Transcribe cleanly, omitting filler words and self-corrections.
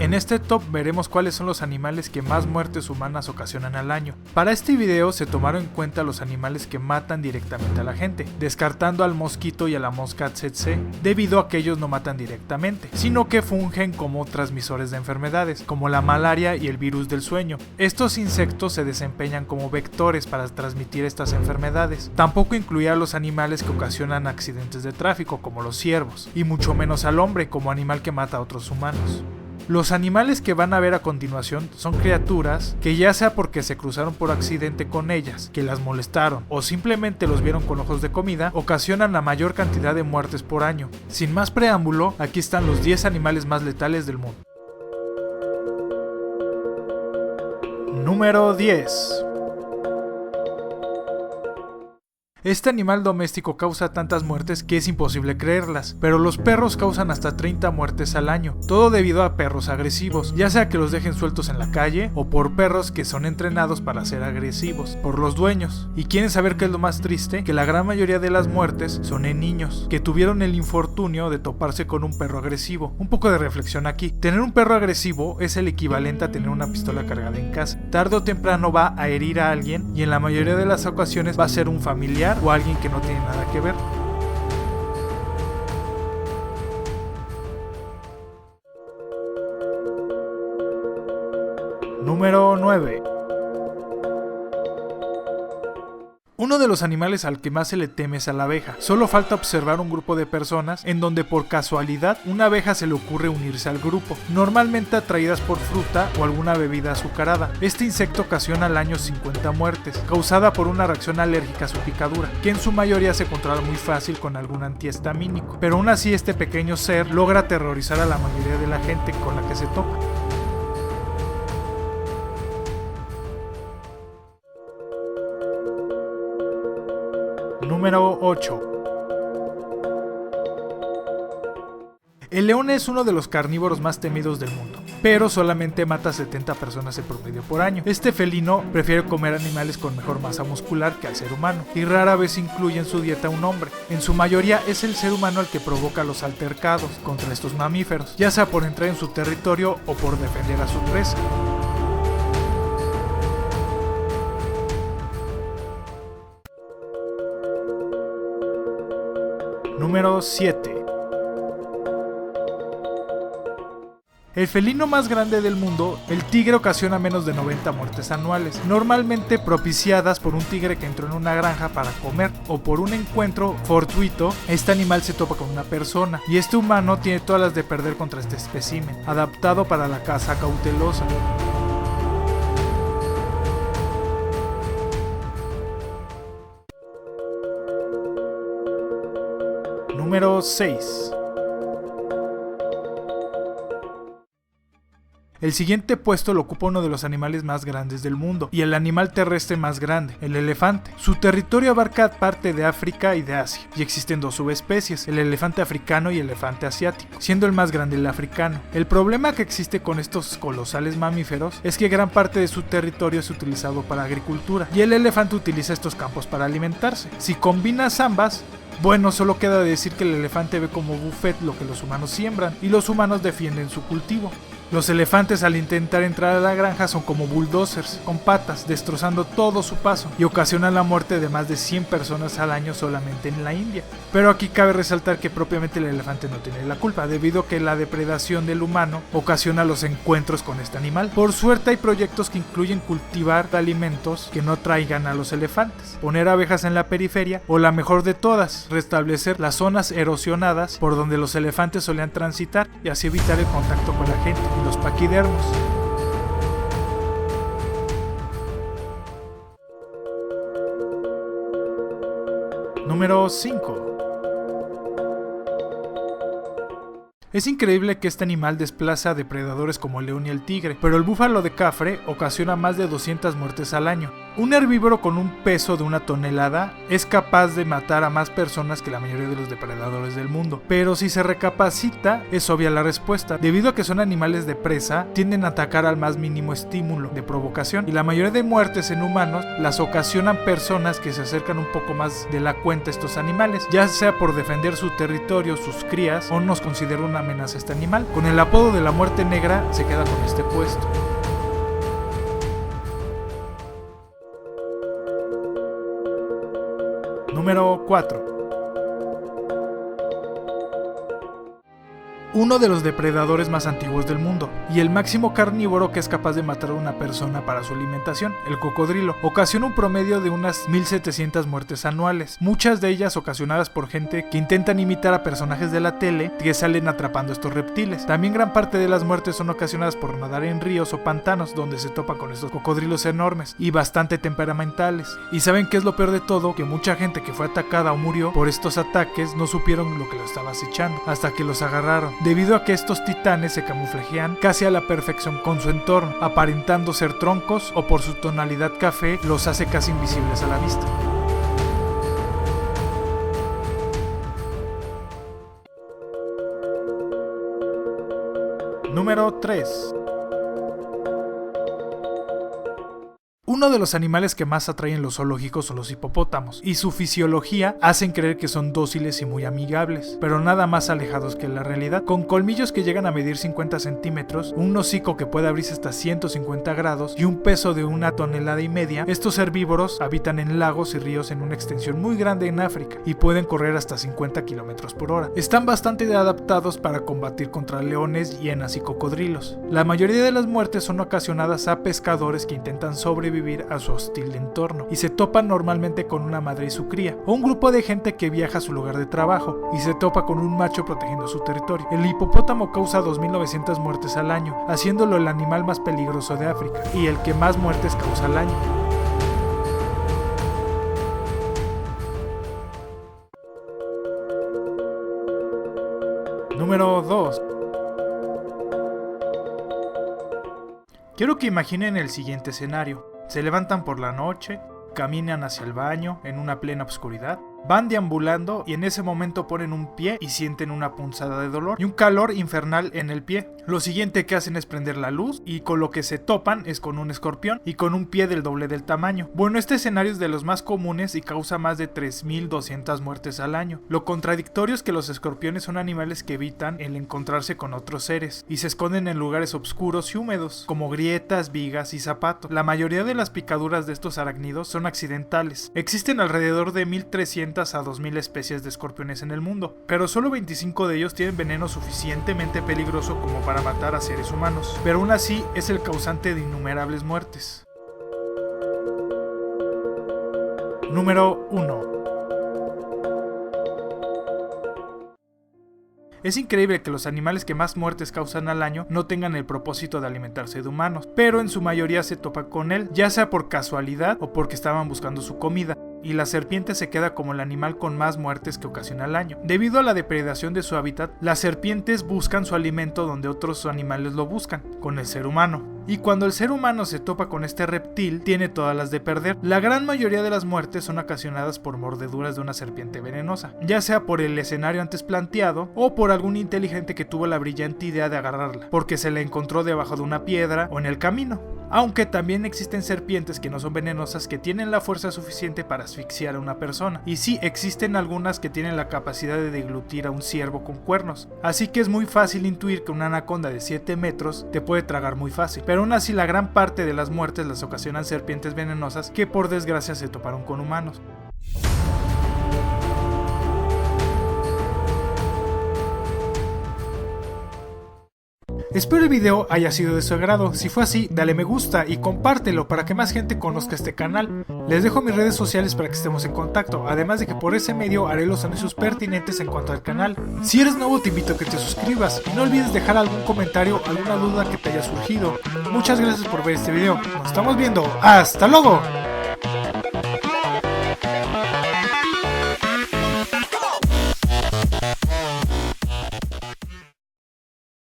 En este top veremos cuáles son los animales que más muertes humanas ocasionan al año. Para este video se tomaron en cuenta los animales que matan directamente a la gente, descartando al mosquito y a la mosca tsetse, debido a que ellos no matan directamente, sino que fungen como transmisores de enfermedades, como la malaria y el virus del sueño. Estos insectos se desempeñan como vectores para transmitir estas enfermedades. Tampoco incluía a los animales que ocasionan accidentes de tráfico, como los ciervos, y mucho menos al hombre como animal que mata a otros humanos. Los animales que van a ver a continuación son criaturas que, ya sea porque se cruzaron por accidente con ellas, que las molestaron o simplemente los vieron con ojos de comida, ocasionan la mayor cantidad de muertes por año. Sin más preámbulo, aquí están los 10 animales más letales del mundo. Número 10. Este animal doméstico causa tantas muertes que es imposible creerlas, pero los perros causan hasta 30 muertes al año, todo debido a perros agresivos, ya sea que los dejen sueltos en la calle o por perros que son entrenados para ser agresivos por los dueños. ¿Y quieren saber qué es lo más triste? Que la gran mayoría de las muertes son en niños, que tuvieron el infortunio de toparse con un perro agresivo. Un poco de reflexión aquí: tener un perro agresivo es el equivalente a tener una pistola cargada en casa. Tarde o temprano va a herir a alguien y en la mayoría de las ocasiones va a ser un familiar o alguien que no tiene nada que ver. Número 9. Uno de los animales al que más se le teme es a la abeja. Solo falta observar un grupo de personas en donde por casualidad una abeja se le ocurre unirse al grupo, normalmente atraídas por fruta o alguna bebida azucarada. Este insecto ocasiona al año 50 muertes, causada por una reacción alérgica a su picadura, que en su mayoría se controla muy fácil con algún antihistamínico. Pero aún así este pequeño ser logra aterrorizar a la mayoría de la gente con la que se topa. Número 8. El león es uno de los carnívoros más temidos del mundo, pero solamente mata a 70 personas en promedio por año. Este felino prefiere comer animales con mejor masa muscular que al ser humano, y rara vez incluye en su dieta un hombre. En su mayoría es el ser humano el que provoca los altercados contra estos mamíferos, ya sea por entrar en su territorio o por defender a su presa. Número 7. El felino más grande del mundo, el tigre, ocasiona menos de 90 muertes anuales, normalmente propiciadas por un tigre que entró en una granja para comer o por un encuentro fortuito. Este animal se topa con una persona y este humano tiene todas las de perder contra este espécimen, adaptado para la caza cautelosa. Número 6. El siguiente puesto lo ocupa uno de los animales más grandes del mundo y el animal terrestre más grande, el elefante. Su territorio abarca parte de África y de Asia, y existen dos subespecies, el elefante africano y el elefante asiático, siendo el más grande el africano. El problema que existe con estos colosales mamíferos es que gran parte de su territorio es utilizado para agricultura, y el elefante utiliza estos campos para alimentarse. Si combinas ambas, bueno, solo queda decir que el elefante ve como buffet lo que los humanos siembran y los humanos defienden su cultivo. Los elefantes, al intentar entrar a la granja, son como bulldozers con patas, destrozando todo su paso y ocasionan la muerte de más de 100 personas al año solamente en la India. Pero aquí cabe resaltar que propiamente el elefante no tiene la culpa, debido a que la depredación del humano ocasiona los encuentros con este animal. Por suerte hay proyectos que incluyen cultivar alimentos que no traigan a los elefantes, poner abejas en la periferia o, la mejor de todas, restablecer las zonas erosionadas por donde los elefantes solían transitar y así evitar el contacto con la gente y los paquidermos. Número 5. Es increíble que este animal desplaza a depredadores como el león y el tigre, pero el búfalo de Cafre ocasiona más de 200 muertes al año. Un herbívoro con un peso de 1 tonelada es capaz de matar a más personas que la mayoría de los depredadores del mundo. Pero si se recapacita, es obvia la respuesta. Debido a que son animales de presa, tienden a atacar al más mínimo estímulo de provocación, y la mayoría de muertes en humanos las ocasionan personas que se acercan un poco más de la cuenta a estos animales, ya sea por defender su territorio, sus crías, o nos consideran una amenaza a este animal. Con el apodo de la muerte negra se queda con este puesto. Número 4. Uno de los depredadores más antiguos del mundo, y el máximo carnívoro que es capaz de matar a una persona para su alimentación, el cocodrilo, ocasiona un promedio de unas 1700 muertes anuales, muchas de ellas ocasionadas por gente que intentan imitar a personajes de la tele que salen atrapando estos reptiles. También gran parte de las muertes son ocasionadas por nadar en ríos o pantanos donde se topan con estos cocodrilos enormes y bastante temperamentales. ¿Y saben qué es lo peor de todo? Que mucha gente que fue atacada o murió por estos ataques no supieron lo que los estaba acechando hasta que los agarraron, debido a que estos titanes se camuflajean casi a la perfección con su entorno, aparentando ser troncos o por su tonalidad café los hace casi invisibles a la vista. Número 3. Uno de los animales que más atraen los zoológicos son los hipopótamos, y su fisiología hacen creer que son dóciles y muy amigables, pero nada más alejados que la realidad. Con colmillos que llegan a medir 50 centímetros, un hocico que puede abrirse hasta 150 grados y un peso de 1,5 toneladas, estos herbívoros habitan en lagos y ríos en una extensión muy grande en África y pueden correr hasta 50 kilómetros por hora. Están bastante adaptados para combatir contra leones, hienas y cocodrilos. La mayoría de las muertes son ocasionadas a pescadores que intentan sobrevivir a su hostil entorno y se topan normalmente con una madre y su cría, o un grupo de gente que viaja a su lugar de trabajo y se topa con un macho protegiendo su territorio. El hipopótamo causa 2.900 muertes al año, haciéndolo el animal más peligroso de África y el que más muertes causa al año. Número 2. Quiero que imaginen el siguiente escenario. Se levantan por la noche, caminan hacia el baño en una plena oscuridad, van deambulando y en ese momento ponen un pie y sienten una punzada de dolor y un calor infernal en el pie. Lo siguiente que hacen es prender la luz y con lo que se topan es con un escorpión y con un pie del doble del tamaño. Bueno, este escenario es de los más comunes y causa más de 3.200 muertes al año. Lo contradictorio es que los escorpiones son animales que evitan el encontrarse con otros seres y se esconden en lugares oscuros y húmedos, como grietas, vigas y zapatos. La mayoría de las picaduras de estos arácnidos son accidentales. Existen alrededor de 1.300 a 2.000 especies de escorpiones en el mundo, pero solo 25 de ellos tienen veneno suficientemente peligroso como para matar a seres humanos, pero aún así es el causante de innumerables muertes. Número 1. Es increíble que los animales que más muertes causan al año no tengan el propósito de alimentarse de humanos, pero en su mayoría se topan con él, ya sea por casualidad o porque estaban buscando su comida. Y la serpiente se queda como el animal con más muertes que ocasiona al año. Debido a la depredación de su hábitat, las serpientes buscan su alimento donde otros animales lo buscan, con el ser humano. Y cuando el ser humano se topa con este reptil, tiene todas las de perder. La gran mayoría de las muertes son ocasionadas por mordeduras de una serpiente venenosa, ya sea por el escenario antes planteado o por algún inteligente que tuvo la brillante idea de agarrarla, porque se la encontró debajo de una piedra o en el camino. Aunque también existen serpientes que no son venenosas que tienen la fuerza suficiente para asfixiar a una persona. Y sí, existen algunas que tienen la capacidad de deglutir a un ciervo con cuernos. Así que es muy fácil intuir que una anaconda de 7 metros te puede tragar muy fácil. Pero aún así la gran parte de las muertes las ocasionan serpientes venenosas que por desgracia se toparon con humanos. Espero el video haya sido de su agrado. Si fue así, dale me gusta y compártelo para que más gente conozca este canal. Les dejo mis redes sociales para que estemos en contacto, además de que por ese medio haré los anuncios pertinentes en cuanto al canal. Si eres nuevo te invito a que te suscribas y no olvides dejar algún comentario, alguna duda que te haya surgido. Muchas gracias por ver este video. Nos estamos viendo. ¡Hasta luego!